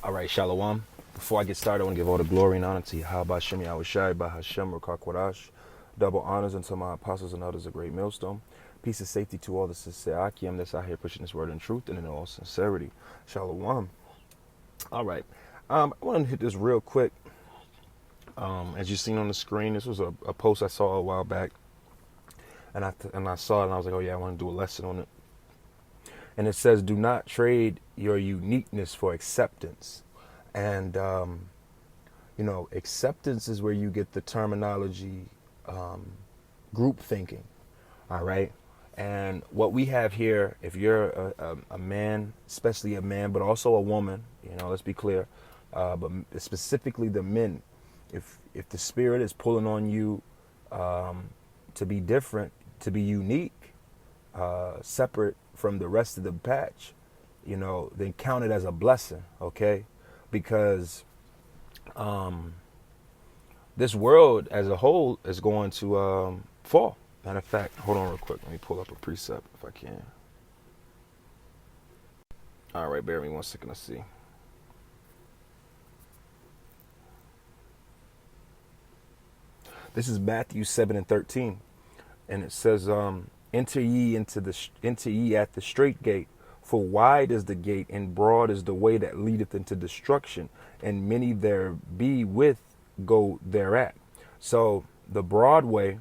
All right, Shalom. Before I get started, I want to give all the glory and honor to Yahweh Hashem Yahushai by Hashem Rakakwadash. Double honors unto my apostles and others, a great millstone. Peace and safety to all the sincere Akim that's out here pushing this word in truth and in all sincerity. Shalom. All right. I want to hit this real quick. As you've seen on the screen, this was a post I saw a while back. And I saw it and I was like, oh yeah, I want to do a lesson on it. And it says, do not trade your uniqueness for acceptance. And, acceptance is where you get the terminology group thinking. All right. And what we have here, if you're a man, especially a man, but also a woman, let's be clear, but specifically the men, if the spirit is pulling on you to be different, to be unique, separate from the rest of the patch, then count it as a blessing, okay? Because this world as a whole is going to fall. Matter of fact, hold on real quick. Let me pull up a precept if I can. All right, bear with me 1 second. Let's see. This is Matthew 7:13, and it says, "Enter ye at the straight gate, for wide is the gate, and broad is the way that leadeth into destruction, and many there be with go thereat." So the broad way,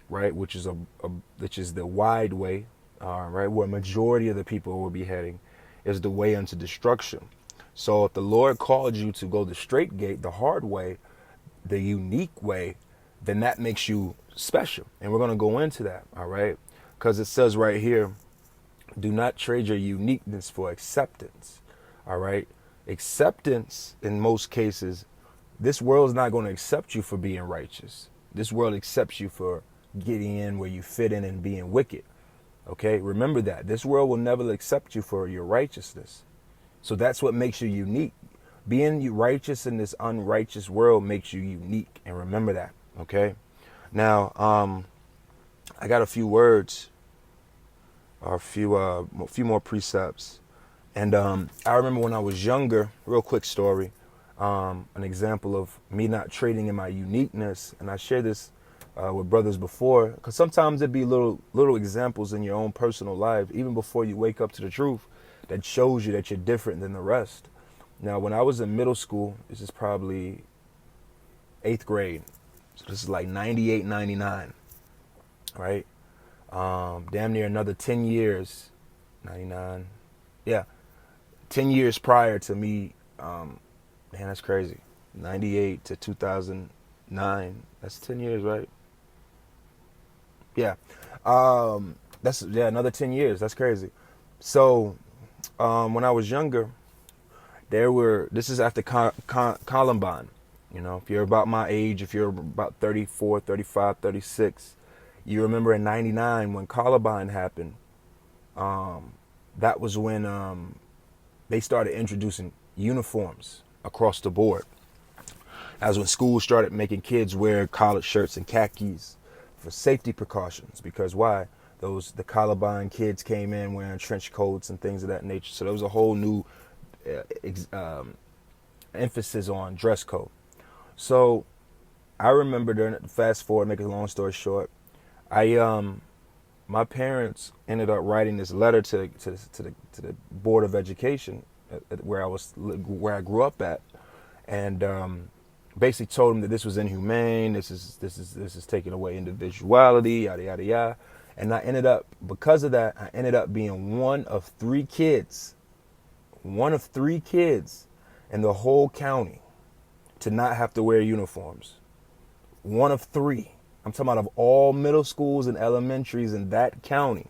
right, which is the wide way, right, where a majority of the people will be heading, is the way unto destruction. So if the Lord called you to go the straight gate, the hard way, the unique way, then that makes you special. And we're going to go into that, all right? Because it says right here, do not trade your uniqueness for acceptance, all right? Acceptance, in most cases, this world's not going to accept you for being righteous. This world accepts you for getting in where you fit in and being wicked, okay? Remember that. This world will never accept you for your righteousness. So that's what makes you unique. Being righteous in this unrighteous world makes you unique, and remember that. Okay. Now, I got a few words or a few more precepts. And I remember when I was younger, real quick story, an example of me not trading in my uniqueness. And I shared this with brothers before, because sometimes it'd be little examples in your own personal life, even before you wake up to the truth, that shows you that you're different than the rest. Now, when I was in middle school, this is probably 8th grade. So this is like 98, 99, right? Damn near another 10 years, 99. Yeah, 10 years prior to me. Man, that's crazy. 98 to 2009. That's 10 years, right? Yeah. Another 10 years. That's crazy. So when I was younger, this is after Columbine. If you're about my age, if you're about 34, 35, 36, you remember in 99 when Columbine happened, that was when they started introducing uniforms across the board. As when schools started making kids wear collared shirts and khakis for safety precautions. Because why? The Columbine kids came in wearing trench coats and things of that nature. So there was a whole new emphasis on dress code. So I remember fast forward, make a long story short, my parents ended up writing this letter to the Board of Education where I grew up at, and basically told them that this was inhumane, this is taking away individuality, yada yada yada. And because of that, I ended up being one of three kids in the whole county to not have to wear uniforms. One of three. I'm talking about of all middle schools and elementaries in that county.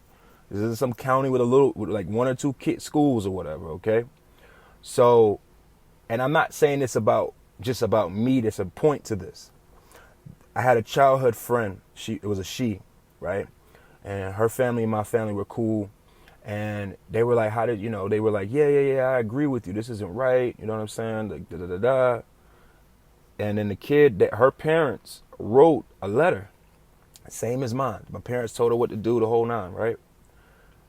This is some county with like one or two schools or whatever, okay? So, and I'm not saying this just about me. There's a point to this. I had a childhood friend. It was a she, right? And her family and my family were cool. And they were like, they were like, yeah, I agree with you. This isn't right. You know what I'm saying? Like, da-da-da-da. And then the kid, her parents wrote a letter, same as mine. My parents told her what to do, the whole nine, right?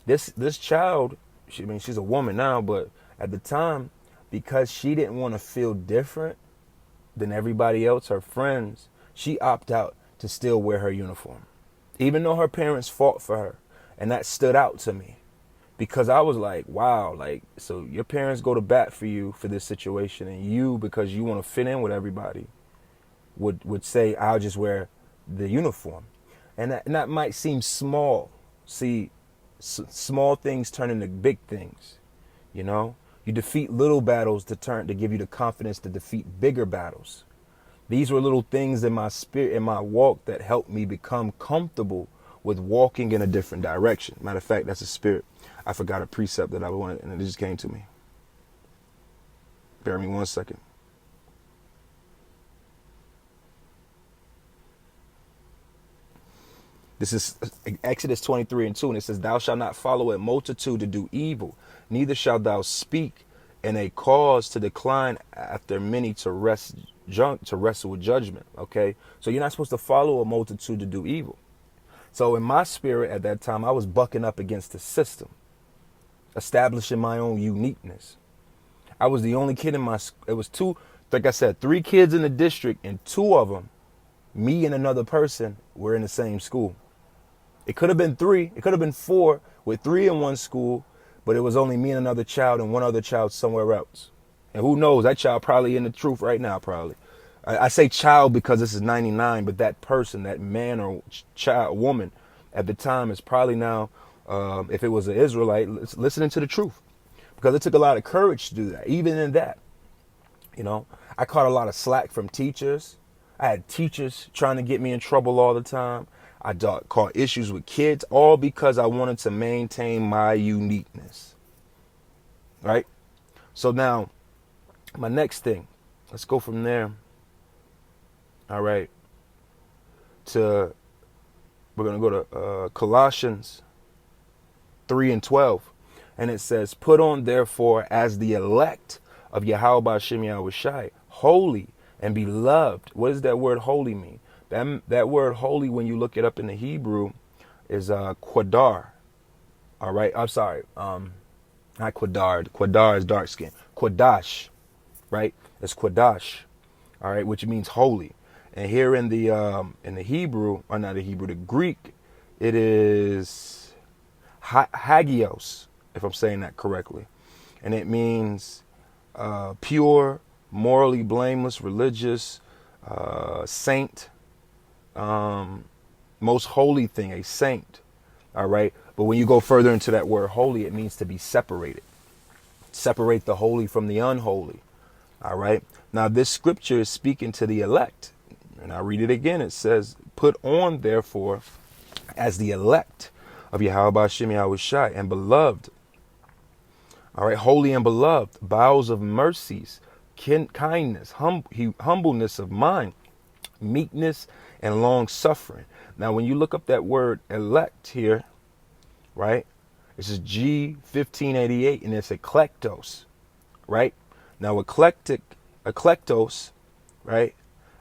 This child, she's a woman now, but at the time, because she didn't want to feel different than everybody else, her friends, she opted out to still wear her uniform, even though her parents fought for her. And that stood out to me because I was like, wow, like, so your parents go to bat for you for this situation, and you, because you want to fit in with everybody, would say, I'll just wear the uniform. And that might seem small. See, small things turn into big things. You know, you defeat little battles to give you the confidence to defeat bigger battles. These were little things in my spirit, in my walk, that helped me become comfortable with walking in a different direction. Matter of fact, that's a spirit. I forgot a precept that I wanted, and it just came to me. Bear me 1 second. This is Exodus 23:2, and it says, thou shalt not follow a multitude to do evil, neither shalt thou speak in a cause to decline after many to wrestle with judgment. Okay, so you're not supposed to follow a multitude to do evil. So in my spirit at that time, I was bucking up against the system, establishing my own uniqueness. I was the only kid in it was two, like I said, 3 kids in the district, and 2 of them, me and another person, were in the same school. It could have been 3, it could have been 4, with 3 in one school, but it was only me and another child and one other child somewhere else. And who knows, that child probably in the truth right now, probably. I say child because this is 99, but that person, that man or child, woman at the time is probably now, if it was an Israelite, listening to the truth. Because it took a lot of courage to do that, even in that. You know, I caught a lot of slack from teachers. I had teachers trying to get me in trouble all the time. I caught issues with kids, all because I wanted to maintain my uniqueness. Right? So now, my next thing, let's go from there. All right. We're going to go to Colossians 3:12. And it says, put on therefore as the elect of Yahweh B'Shem Yahushai, holy and beloved. What does that word holy mean? That word holy, when you look it up in the Hebrew, is quadar. All right. I'm sorry. Not quadar. Quadar is dark skin. Quadash. Right? It's quadash. All right, which means holy. And here in the Hebrew, or not the Hebrew, the Greek, it is hagios, if I'm saying that correctly. And it means pure, morally blameless, religious, saint, most holy thing, a saint. All right. But when you go further into that word holy, it means to be separated. Separate the holy from the unholy. All right. Now, this scripture is speaking to the elect. And I read it again. It says, put on, therefore, as the elect of Yahweh B'Shem Yahushai and beloved. All right. Holy and beloved. Bowels of mercies, kindness, humbleness of mind, meekness, and long suffering. Now, when you look up that word elect here, right, this is G1588, and it's eklektos, right? Now, eklektos, right,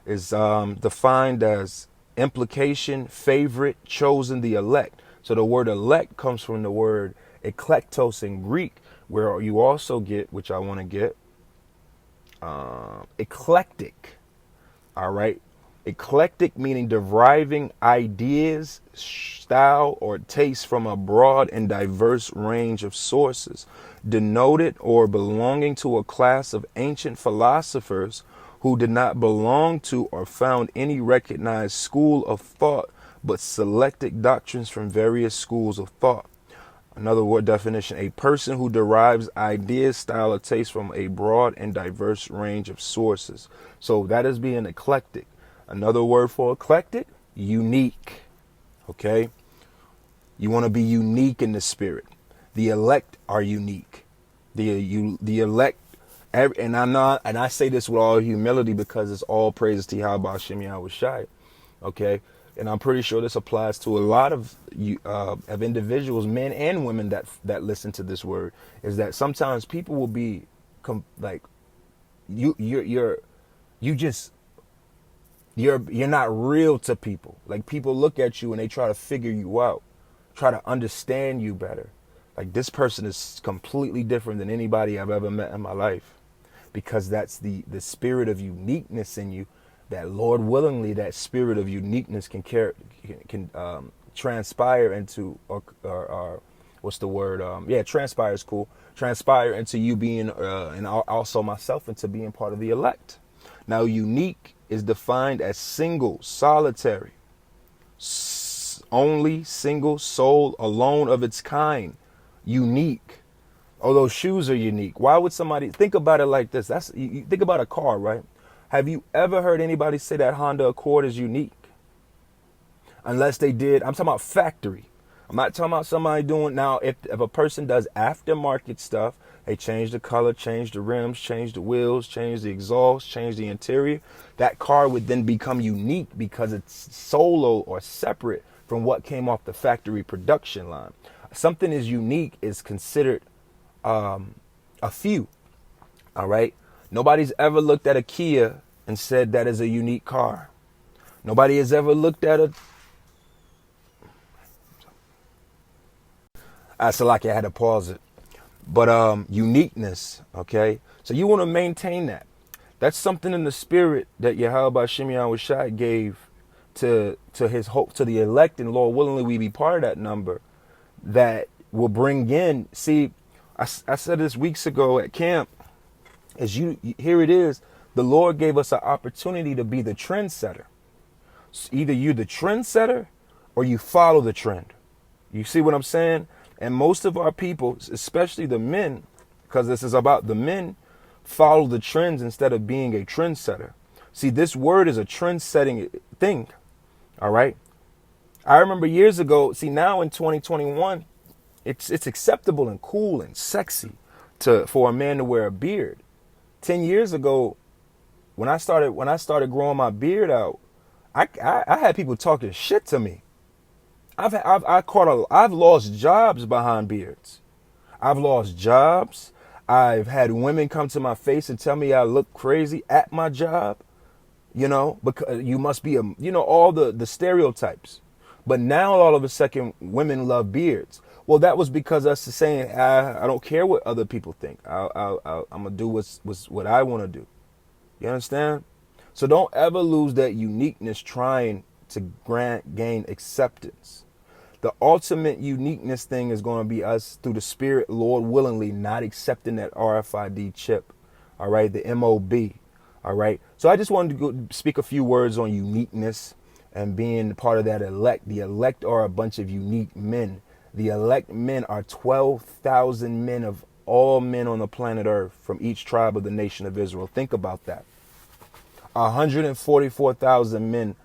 is defined as implication, favorite, chosen, the elect. So the word elect comes from the word eklektos in Greek, where you also get, which I want to get, eclectic. All right. Eclectic meaning deriving ideas, style, or taste from a broad and diverse range of sources, denoted or belonging to a class of ancient philosophers who did not belong to or found any recognized school of thought, but selected doctrines from various schools of thought. Another word definition, a person who derives ideas, style, or taste from a broad and diverse range of sources. So that is being eclectic. Another word for eclectic, unique. Okay? You want to be unique in the spirit. The elect are unique. The elect, and I say this with all humility because it's all praises to Yahweh B'Shem Yahushai. Okay? And I'm pretty sure this applies to a lot of individuals, men and women that listen to this word, is that sometimes people will be like, you're not real to people. Like, people look at you and they try to figure you out, try to understand you better. Like, this person is completely different than anybody I've ever met in my life. because that's the spirit of uniqueness in you. That Lord willingly, that spirit of uniqueness can transpire into or what's the word? Transpire is cool. Transpire into you being and also myself into being part of the elect. Now, unique is defined as single, solitary, only, single, soul, alone of its kind, unique. Oh, those shoes are unique. Why would somebody think about it like this? You think about a car, right? Have you ever heard anybody say that Honda Accord is unique? Unless they did. I'm talking about factory. I'm not talking about somebody doing now. If a person does aftermarket stuff, they change the color, change the rims, change the wheels, change the exhaust, change the interior. That car would then become unique because it's solo or separate from what came off the factory production line. Something is unique is considered a few. All right. Nobody's ever looked at a Kia and said that is a unique car. Nobody has ever looked at a. I had to pause it. But uniqueness, okay? So you want to maintain that. That's something in the spirit that Yahweh Shem Yahushai gave to his hope, to the elect, and Lord willingly we be part of that number that will bring in. See, I said this weeks ago at camp. Here it is. The Lord gave us an opportunity to be the trendsetter. So either you're the trendsetter or you follow the trend. You see what I'm saying? And most of our people, especially the men, because this is about the men, follow the trends instead of being a trendsetter. See, this word is a trend-setting thing. All right. I remember years ago. See, now in 2021, it's acceptable and cool and sexy for a man to wear a beard. 10 years ago, when I started growing my beard out, I had people talking shit to me. I've lost jobs behind beards. I've lost jobs. I've had women come to my face and tell me I look crazy at my job, because you must be all the stereotypes. But now all of a sudden women love beards. Well, that was because us saying, I don't care what other people think. I'm going to do what I want to do. You understand? So don't ever lose that uniqueness trying to gain acceptance. The ultimate uniqueness thing is going to be us through the Spirit, Lord willingly, not accepting that RFID chip. All right, the MOB. All right. So I just wanted to speak a few words on uniqueness and being part of that elect. The elect are a bunch of unique men. The elect men are 12,000 men of all men on the planet Earth from each tribe of the nation of Israel. Think about that. 144,000 men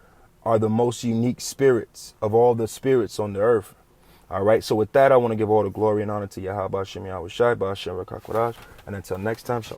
are the most unique spirits of all the spirits on the earth. All right. So with that, I want to give all the glory and honor to Yahweh Shem Yahushai, Ba'ashem Rakakwadash. And until next time, shalom.